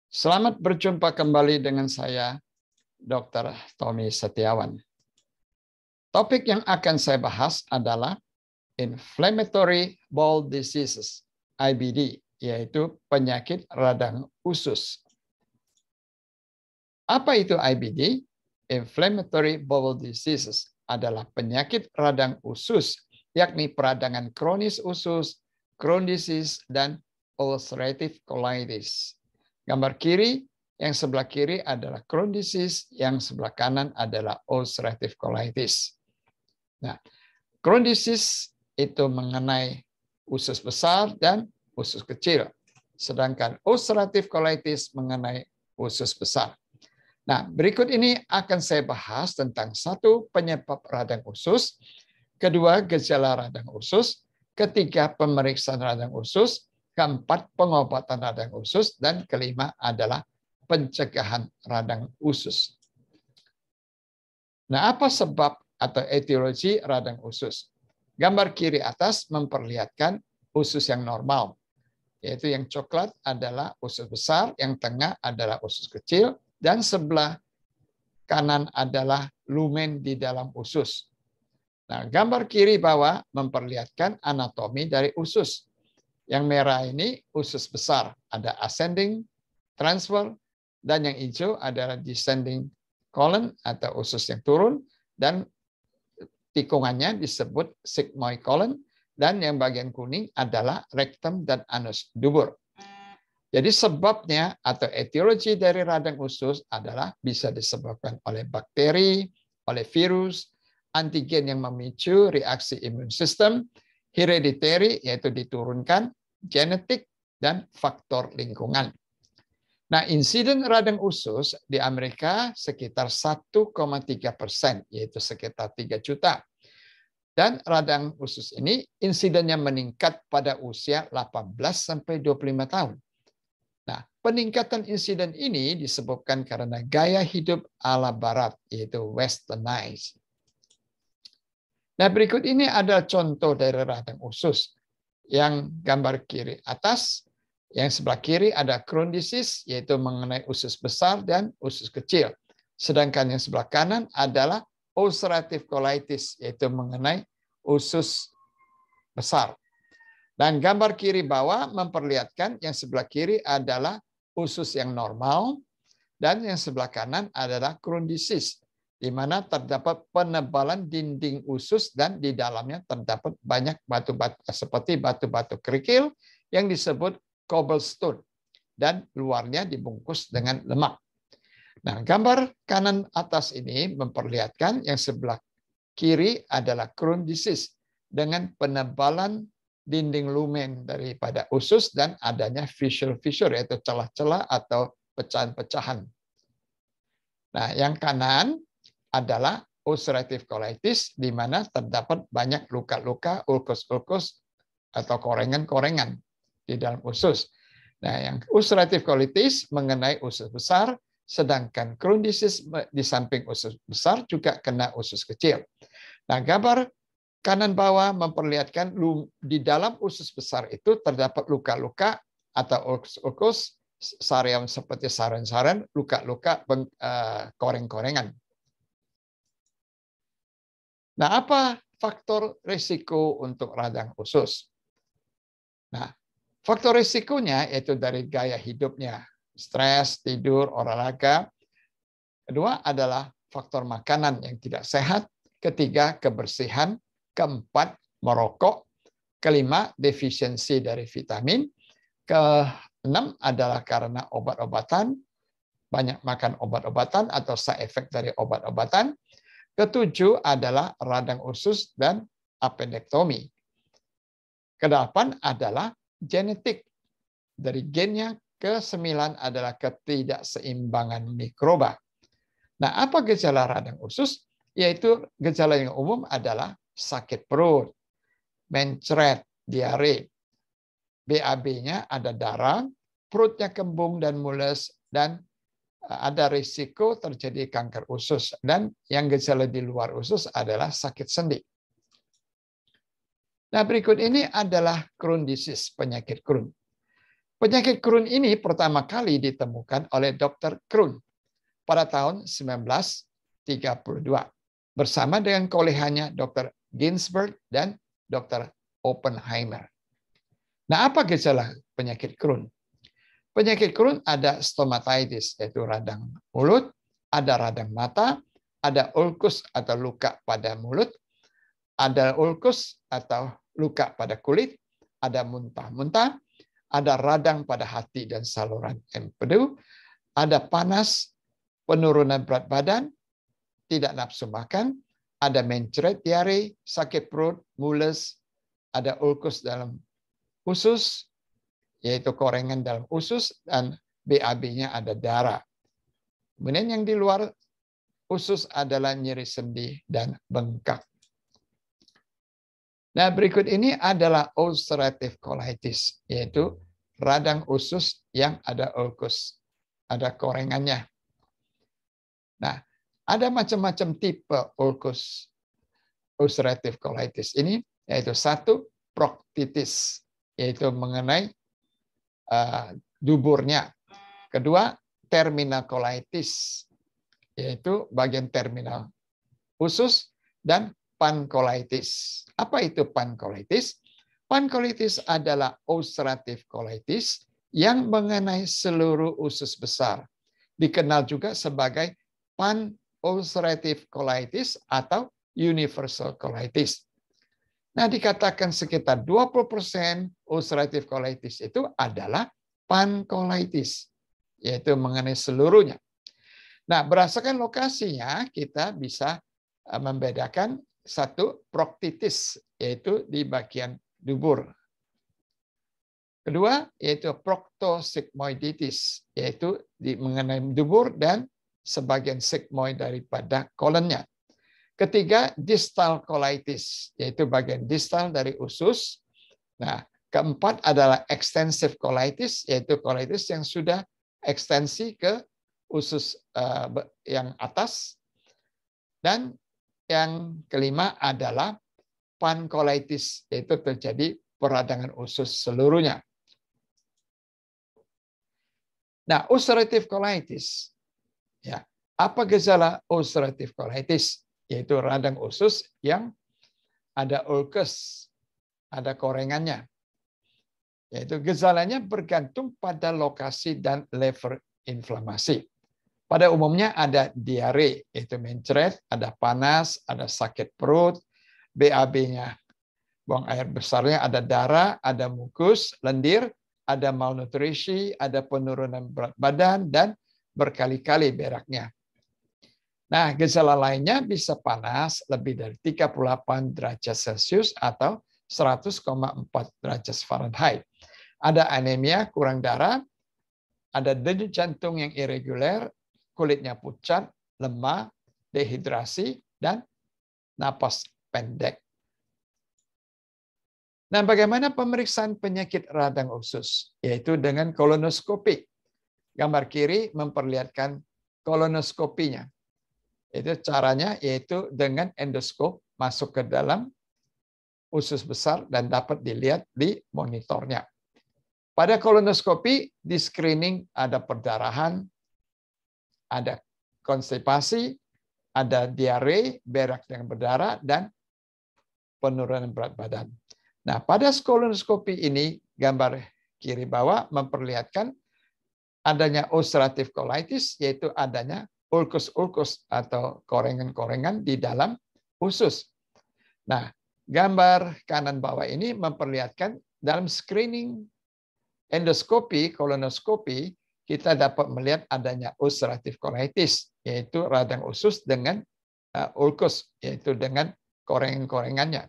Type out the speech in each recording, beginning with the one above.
Selamat berjumpa kembali dengan saya, Dr. Tommy Setiawan. Topik yang akan saya bahas adalah Inflammatory Bowel Diseases, IBD, yaitu penyakit radang usus. Apa itu IBD? Inflammatory Bowel Diseases adalah penyakit radang usus, yakni peradangan kronis usus, Crohn's disease, dan ulcerative colitis. Gambar kiri, yang sebelah kiri adalah Crohn's disease, yang sebelah kanan adalah ulcerative colitis. Nah, Crohn's disease itu mengenai usus besar dan usus kecil, sedangkan ulcerative colitis mengenai usus besar. Nah, berikut ini akan saya bahas tentang satu, penyebab radang usus, kedua, gejala radang usus, ketiga, pemeriksaan radang usus, keempat, pengobatan radang usus, dan kelima adalah pencegahan radang usus. Nah, apa sebab atau etiologi radang usus? Gambar kiri atas memperlihatkan usus yang normal, yaitu yang coklat adalah usus besar, yang tengah adalah usus kecil, dan sebelah kanan adalah lumen di dalam usus. Nah, gambar kiri bawah memperlihatkan anatomi dari usus. Yang merah ini usus besar, ada ascending, transfer, dan yang hijau adalah descending colon atau usus yang turun, dan tikungannya disebut sigmoid colon, dan yang bagian kuning adalah rectum dan anus dubur. Jadi sebabnya atau etiologi dari radang usus adalah bisa disebabkan oleh bakteri, oleh virus, antigen yang memicu reaksi imun sistem, hereditary yaitu diturunkan, genetik, dan faktor lingkungan. Nah, insiden radang usus di Amerika sekitar 1,3%, yaitu sekitar 3 juta. Dan radang usus ini insidennya meningkat pada usia 18 sampai 25 tahun. Nah, peningkatan insiden ini disebabkan karena gaya hidup ala barat, yaitu westernized. Nah, berikut ini adalah contoh dari radang usus. Yang gambar kiri atas, yang sebelah kiri ada Crohn's disease, yaitu mengenai usus besar dan usus kecil. Sedangkan yang sebelah kanan adalah ulcerative colitis, yaitu mengenai usus besar. Dan gambar kiri bawah memperlihatkan yang sebelah kiri adalah usus yang normal, dan yang sebelah kanan adalah Crohn's disease, di mana terdapat penebalan dinding usus dan di dalamnya terdapat banyak batu-batu seperti batu-batu kerikil yang disebut cobblestone, dan luarnya dibungkus dengan lemak. Nah, gambar kanan atas ini memperlihatkan yang sebelah kiri adalah Crohn's disease dengan penebalan dinding lumen daripada usus dan adanya fissure-fissure, yaitu celah-celah atau pecahan-pecahan. Nah, yang kanan adalah ulcerative colitis, di mana terdapat banyak luka-luka, ulkus-ulkus atau korengan-korengan di dalam usus. Nah, yang ulcerative colitis mengenai usus besar, sedangkan Crohn's disease di samping usus besar juga kena usus kecil. Nah, gambar kanan bawah memperlihatkan di dalam usus besar itu terdapat luka-luka atau ulkus, sariam seperti saran-saran, luka-luka koreng-korengan. Nah, apa faktor risiko untuk radang usus? Nah, faktor risikonya yaitu dari gaya hidupnya, stres, tidur, olahraga. Kedua adalah faktor makanan yang tidak sehat. Ketiga, kebersihan. Keempat, merokok. Kelima, defisiensi dari vitamin. Keenam adalah karena obat-obatan, banyak makan obat-obatan atau side effect dari obat-obatan. Ketujuh adalah radang usus dan appendektomi. Kedelapan adalah genetik. Dari gennya, ke-9 adalah ketidakseimbangan mikroba. Nah, apa gejala radang usus? Yaitu gejala yang umum adalah sakit perut, mencret, diare. BAB-nya ada darah, perutnya kembung dan mules, dan ada risiko terjadi kanker usus, dan yang gejala di luar usus adalah sakit sendi. Nah, berikut ini adalah Crohn's disease, penyakit Crohn. Penyakit Crohn ini pertama kali ditemukan oleh Dr. Crohn pada tahun 1932 bersama dengan koleganya Dr. Ginsberg dan Dr. Oppenheimer. Nah, apa gejala penyakit Crohn? Penyakit Crohn ada stomatitis, yaitu radang mulut, ada radang mata, ada ulkus atau luka pada mulut, ada ulkus atau luka pada kulit, ada muntah-muntah, ada radang pada hati dan saluran empedu, ada panas, penurunan berat badan, tidak nafsu makan, ada mencret, diare, sakit perut, mules, ada ulkus dalam usus, yaitu korengan dalam usus, dan BAB-nya ada darah. Kemudian yang di luar usus adalah nyeri sendi dan bengkak. Nah, berikut ini adalah ulcerative colitis, yaitu radang usus yang ada ulkus, ada korengannya. Nah, ada macam-macam tipe ulcerative colitis ini, yaitu satu, proktitis, yaitu mengenai duburnya. Kedua, terminal colitis, yaitu bagian terminal usus, dan pankolitis. Apa itu pankolitis? Pankolitis adalah ulcerative colitis yang mengenai seluruh usus besar. Dikenal juga sebagai pan-ulcerative colitis atau universal colitis. Nah, dikatakan sekitar 20% ulcerative colitis itu adalah pankolitis, yaitu mengenai seluruhnya. Nah, berdasarkan lokasinya, kita bisa membedakan satu, proktitis, yaitu di bagian dubur. Kedua, yaitu proctosigmoiditis, yaitu mengenai dubur dan sebagian sigmoid daripada kolonnya. Ketiga, distal colitis, yaitu bagian distal dari usus. Nah, keempat adalah extensive colitis, yaitu colitis yang sudah ekstensi ke usus yang atas. Dan yang kelima adalah pankolitis, yaitu terjadi peradangan usus seluruhnya. Nah, ulcerative colitis, ya, apa gejala ulcerative colitis? Yaitu radang usus yang ada ulkus, ada korengannya. Yaitu gejalanya bergantung pada lokasi dan level inflamasi. Pada umumnya ada diare, yaitu mencret, ada panas, ada sakit perut, BAB-nya, buang air besarnya, ada darah, ada mukus, lendir, ada malnutrisi, ada penurunan berat badan, dan berkali-kali beraknya. Nah, gejala lainnya bisa panas lebih dari 38 derajat Celcius atau 100,4 derajat Fahrenheit. Ada anemia, kurang darah, ada denyut jantung yang irregular, kulitnya pucat, lemah, dehidrasi, dan napas pendek. Nah, bagaimana pemeriksaan penyakit radang usus? Yaitu dengan kolonoskopi. Gambar kiri memperlihatkan kolonoskopinya. Itu caranya yaitu dengan endoskop masuk ke dalam usus besar dan dapat dilihat di monitornya. Pada kolonoskopi, di screening ada perdarahan, ada konstipasi, ada diare, berak yang berdarah, dan penurunan berat badan. Nah, pada kolonoskopi ini, gambar kiri bawah memperlihatkan adanya ulcerative colitis, yaitu adanya ulkus-ulkus atau korengan-korengan di dalam usus. Nah, gambar kanan bawah ini memperlihatkan dalam screening endoskopi, kolonoskopi, kita dapat melihat adanya ulcerative colitis, yaitu radang usus dengan ulkus, yaitu dengan korengan-korengannya.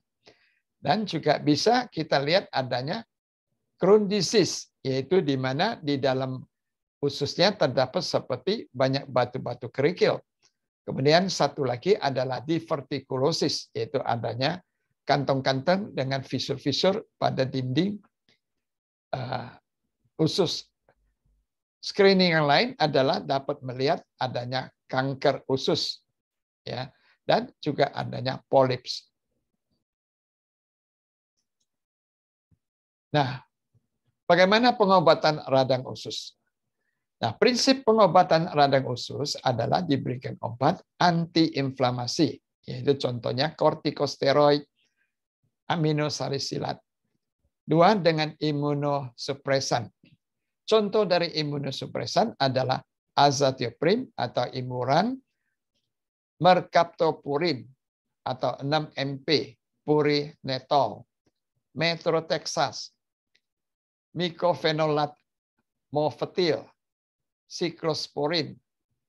Dan juga bisa kita lihat adanya Crohn disease, yaitu di mana di dalam ususnya terdapat seperti banyak batu-batu kerikil. Kemudian satu lagi adalah diverticulosis, yaitu adanya kantong-kantong dengan fisur-fisur pada dinding usus. Screening yang lain adalah dapat melihat adanya kanker usus, ya, dan juga adanya polips. Nah, Bagaimana pengobatan radang usus? Nah, prinsip pengobatan radang usus adalah diberikan obat antiinflamasi, yaitu contohnya kortikosteroid, aminosalisilat. 2, dengan imunosupresan. Contoh dari imunosupresan adalah azathioprim atau Imuran, mercaptopurin atau 6-MP, purinetol, methotrexate, mycophenolate mofetil, cyclosporin,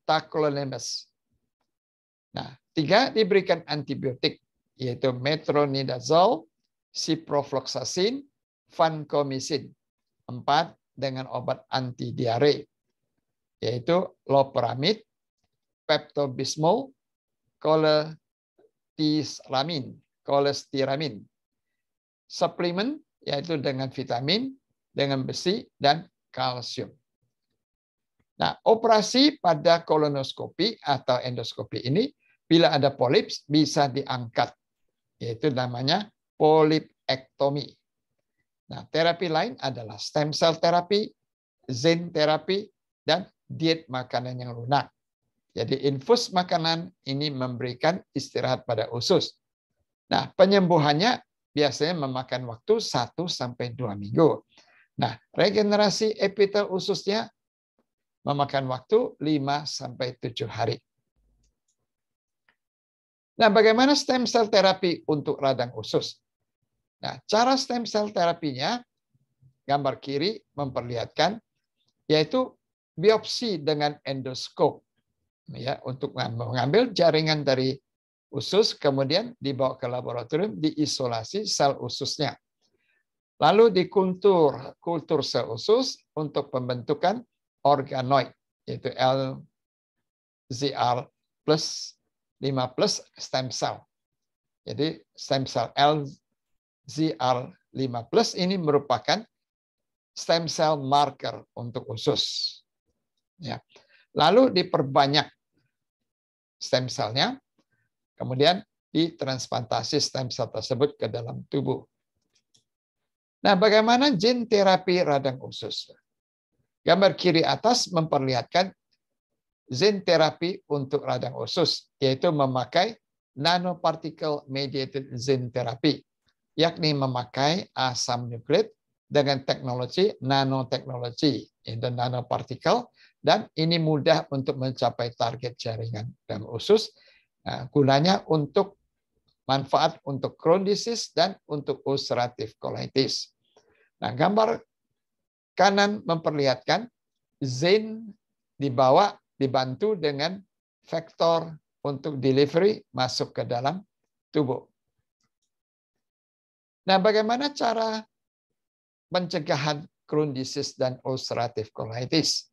tacrolimus. Nah, 3, diberikan antibiotik, yaitu metronidazole, ciprofloxacin, vancomycin. 4, dengan obat anti diare, yaitu loperamid, peptobismol, kolestiramin. Suplemen, yaitu dengan vitamin, dengan besi, dan kalsium. Nah, operasi pada kolonoskopi atau endoskopi ini, bila ada polips, bisa diangkat. Yaitu namanya polipektomi. Nah, terapi lain adalah stem cell terapi, zen terapi, dan diet makanan yang lunak. Jadi infus makanan ini memberikan istirahat pada usus. Nah, penyembuhannya biasanya memakan waktu 1-2 minggu. Nah, regenerasi epitel ususnya memakan waktu 5-7 hari. Nah, bagaimana stem cell terapi untuk radang usus? Nah, cara stem cell terapinya, gambar kiri memperlihatkan, yaitu biopsi dengan endoskop, ya, untuk mengambil jaringan dari usus, kemudian dibawa ke laboratorium, diisolasi sel ususnya. Lalu kultur sel usus untuk pembentukan organoid, yaitu LZR plus 5+ stem cell. Jadi stem cell LZR5+ ini merupakan stem cell marker untuk usus. Ya. Lalu diperbanyak stem cell-nya, kemudian ditransplantasi stem cell tersebut ke dalam tubuh. Nah, bagaimana gene terapi radang usus? Gambar kiri atas memperlihatkan gene terapi untuk radang usus, yaitu memakai nanoparticle mediated gene therapy, yakni memakai asam nukleik dengan teknologi nanoteknologi, yaitu nanoparticle, dan ini mudah untuk mencapai target jaringan dalam usus. Nah, gunanya untuk manfaat untuk Crohn disease dan untuk ulcerative colitis. Nah, gambar kanan memperlihatkan zen dibantu dengan vektor untuk delivery masuk ke dalam tubuh. Nah, bagaimana cara pencegahan Crohn disease dan ulcerative colitis?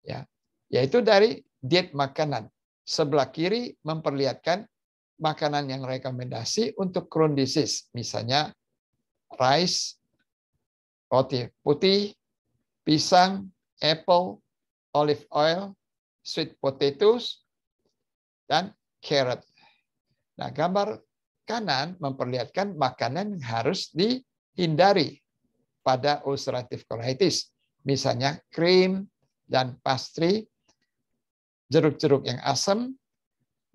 Ya, yaitu dari diet makanan. Sebelah kiri memperlihatkan makanan yang rekomendasi untuk Crohn disease, misalnya rice, roti putih, pisang, apple, olive oil, sweet potatoes, dan carrot. Nah, gambar kanan memperlihatkan makanan yang harus dihindari pada ulcerative colitis, misalnya krim dan pastry, jeruk-jeruk yang asam,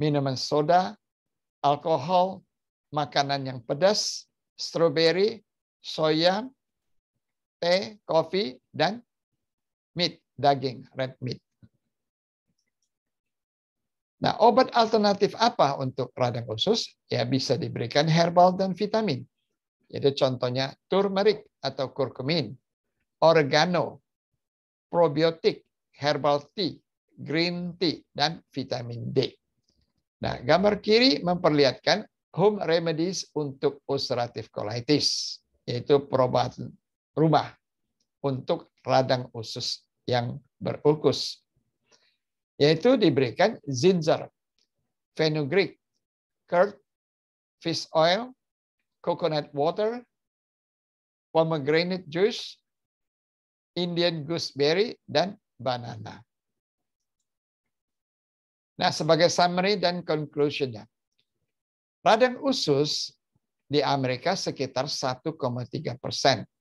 minuman soda, alkohol, makanan yang pedas, stroberi, soya, teh, kopi, dan meat, daging, red meat. Nah, obat alternatif apa untuk radang usus? Ya, bisa diberikan herbal dan vitamin. Yaitu contohnya turmeric atau kurkumin, oregano, probiotik, herbal tea, green tea, dan vitamin D. Nah, gambar kiri memperlihatkan home remedies untuk ulcerative colitis, yaitu perobatan rumah untuk radang usus yang berulkus, yaitu diberikan ginger, fenugreek, curd, fish oil, coconut water, pomegranate juice, Indian gooseberry, dan banana. Nah, sebagai summary dan conclusion-nya, radang usus di Amerika sekitar 1,3%,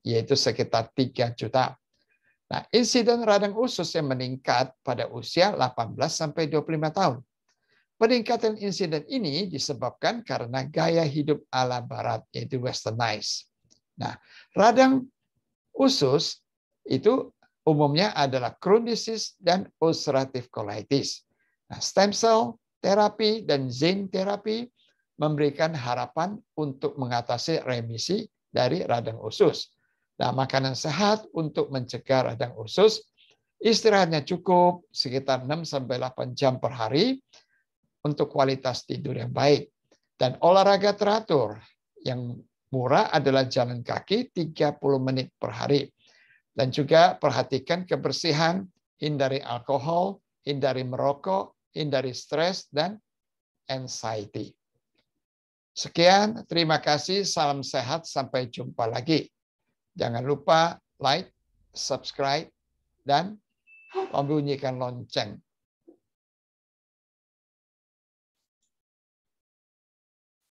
yaitu sekitar 3 juta. Nah, insiden radang usus yang meningkat pada usia 18 sampai 25 tahun. Peningkatan insiden ini disebabkan karena gaya hidup ala barat, yaitu westernized. Nah, radang usus itu umumnya adalah Crohn's disease dan ulcerative colitis. Nah, stem cell terapi dan zinc terapi memberikan harapan untuk mengatasi remisi dari radang usus. Nah, makanan sehat untuk mencegah radang usus, istirahatnya cukup sekitar 6-8 jam per hari untuk kualitas tidur yang baik. Dan olahraga teratur yang murah adalah jalan kaki 30 menit per hari. Dan juga perhatikan kebersihan, hindari alkohol, hindari merokok, hindari stres, dan anxiety. Sekian, terima kasih, salam sehat, sampai jumpa lagi. Jangan lupa like, subscribe, dan membunyikan lonceng.